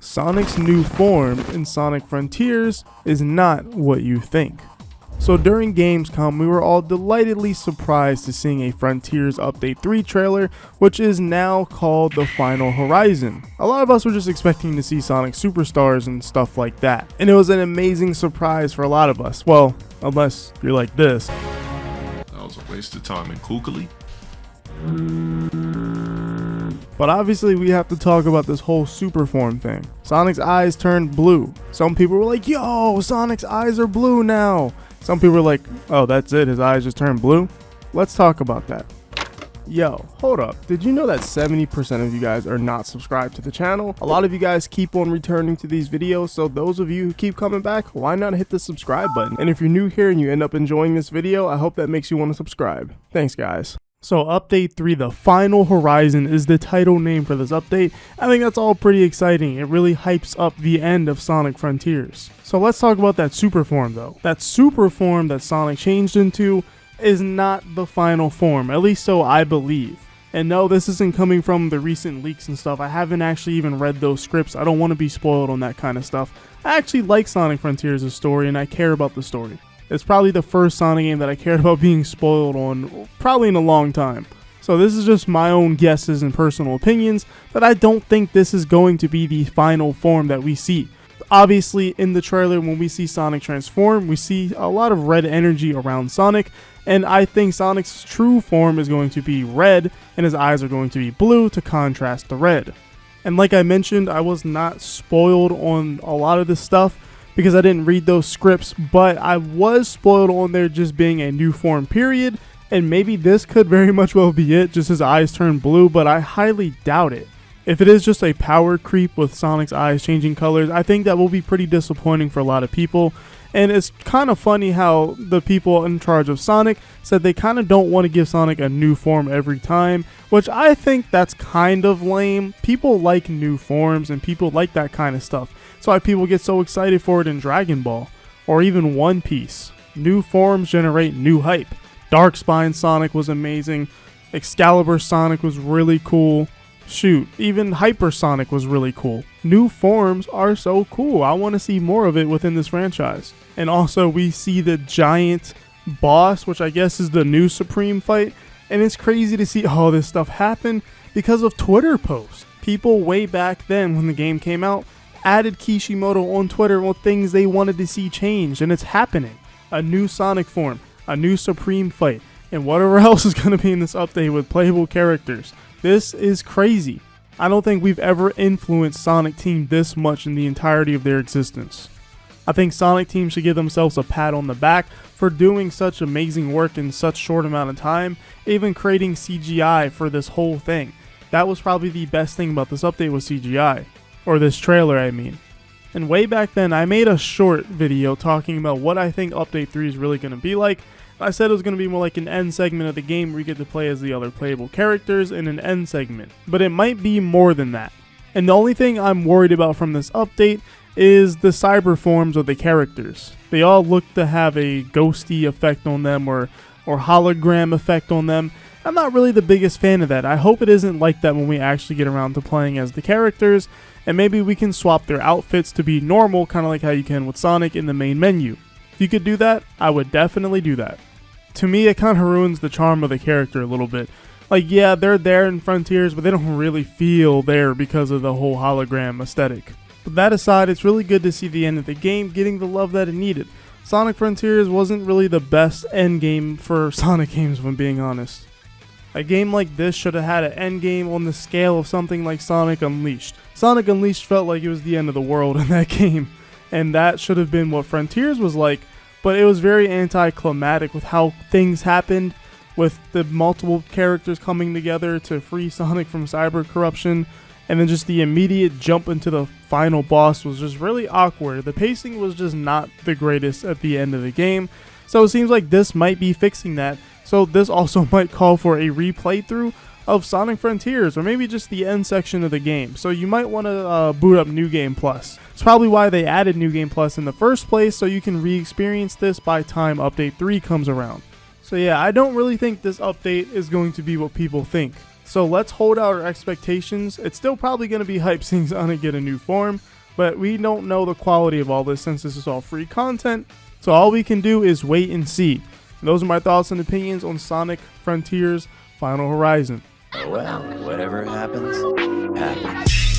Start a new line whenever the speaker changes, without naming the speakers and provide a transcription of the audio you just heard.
Sonic's new form in Sonic Frontiers is not what you think. So during Gamescom, we were all delightedly surprised to seeing a Frontiers Update 3 trailer, which is now called The Final Horizon. A lot of us were just expecting to see Sonic Superstars and stuff like that, and it was an amazing surprise for a lot of us. Well, unless you're like this.
That was a waste of time in Kukuli.
But obviously we have to talk about this whole super form thing. Sonic's eyes turned blue. Some people were like, yo, Sonic's eyes are blue now. Some people were like, oh, that's it, his eyes just turned blue? Let's talk about that. Yo, hold up. Did you know that 70% of you guys are not subscribed to the channel? A lot of you guys keep on returning to these videos, so those of you who keep coming back, why not hit the subscribe button? And if you're new here and you end up enjoying this video, I hope that makes you want to subscribe. Thanks, guys. So Update 3, The Final Horizon is the title name for this update. I think that's all pretty exciting. It really hypes up the end of Sonic Frontiers. So let's talk about that super form though. That super form that Sonic changed into is not the final form, at least so I believe. And no, this isn't coming from the recent leaks and stuff. I haven't actually even read those scripts. I don't want to be spoiled on that kind of stuff. I actually like Sonic Frontiers' story and I care about the story. It's probably the first Sonic game that I cared about being spoiled on probably in a long time. So this is just my own guesses and personal opinions, that I don't think this is going to be the final form that we see. Obviously in the trailer when we see Sonic transform, we see a lot of red energy around Sonic, and I think Sonic's true form is going to be red and his eyes are going to be blue to contrast the red. And like I mentioned, I was not spoiled on a lot of this stuff because I didn't read those scripts, but I was spoiled on there just being a new form period, and maybe this could very much well be it, just his eyes turn blue, but I highly doubt it. If it is just a power creep with Sonic's eyes changing colors, I think that will be pretty disappointing for a lot of people. And it's kind of funny how the people in charge of Sonic said they kind of don't want to give Sonic a new form every time, which I think that's kind of lame. People like new forms and people like that kind of stuff. That's why people get so excited for it in Dragon Ball or even One Piece. New forms generate new hype. Darkspine Sonic was amazing. Excalibur Sonic was really cool. Shoot, even Hyper Sonic was really cool. New forms are so cool. I want to see more of it within this franchise. And also we see the giant boss, which I guess is the new Supreme fight. And it's crazy to see all this stuff happen because of Twitter posts. People way back then when the game came out added Kishimoto on Twitter on things they wanted to see changed, and it's happening. A new Sonic form, a new Supreme fight, and whatever else is going to be in this update with playable characters. This is crazy. I don't think we've ever influenced Sonic Team this much in the entirety of their existence. I think Sonic Team should give themselves a pat on the back for doing such amazing work in such short amount of time, even creating CGI for this whole thing. That was probably the best thing about this update was CGI. Or this trailer, I mean. And way back then, I made a short video talking about what I think Update 3 is really going to be like. I said it was going to be more like an end segment of the game where you get to play as the other playable characters in an end segment. But it might be more than that. And the only thing I'm worried about from this update is the cyber forms of the characters. They all look to have a ghosty effect on them or hologram effect on them. I'm not really the biggest fan of that. I hope it isn't like that when we actually get around to playing as the characters, and maybe we can swap their outfits to be normal, kind of like how you can with Sonic in the main menu. If you could do that, I would definitely do that. To me, it kind of ruins the charm of the character a little bit. Like, yeah, they're there in Frontiers, but they don't really feel there because of the whole hologram aesthetic. But that aside, it's really good to see the end of the game getting the love that it needed. Sonic Frontiers wasn't really the best end game for Sonic games, if I'm being honest. A game like this should have had an end game on the scale of something like Sonic Unleashed. Sonic Unleashed felt like it was the end of the world in that game, and that should have been what Frontiers was like, but it was very anticlimactic with how things happened, with the multiple characters coming together to free Sonic from cyber corruption, and then just the immediate jump into the final boss was just really awkward. The pacing was just not the greatest at the end of the game, so it seems like this might be fixing that. So this also might call for a replaythrough of Sonic Frontiers, or maybe just the end section of the game. So you might want to boot up New Game Plus. It's probably why they added New Game Plus in the first place, so you can re-experience this by time Update 3 comes around. So yeah, I don't really think this update is going to be what people think. So let's hold out our expectations. It's still probably going to be hype seeing Sonic get a new form, but we don't know the quality of all this since this is all free content. So all we can do is wait and see. And those are my thoughts and opinions on Sonic Frontiers Final Horizon.
Well, whatever happens, happens.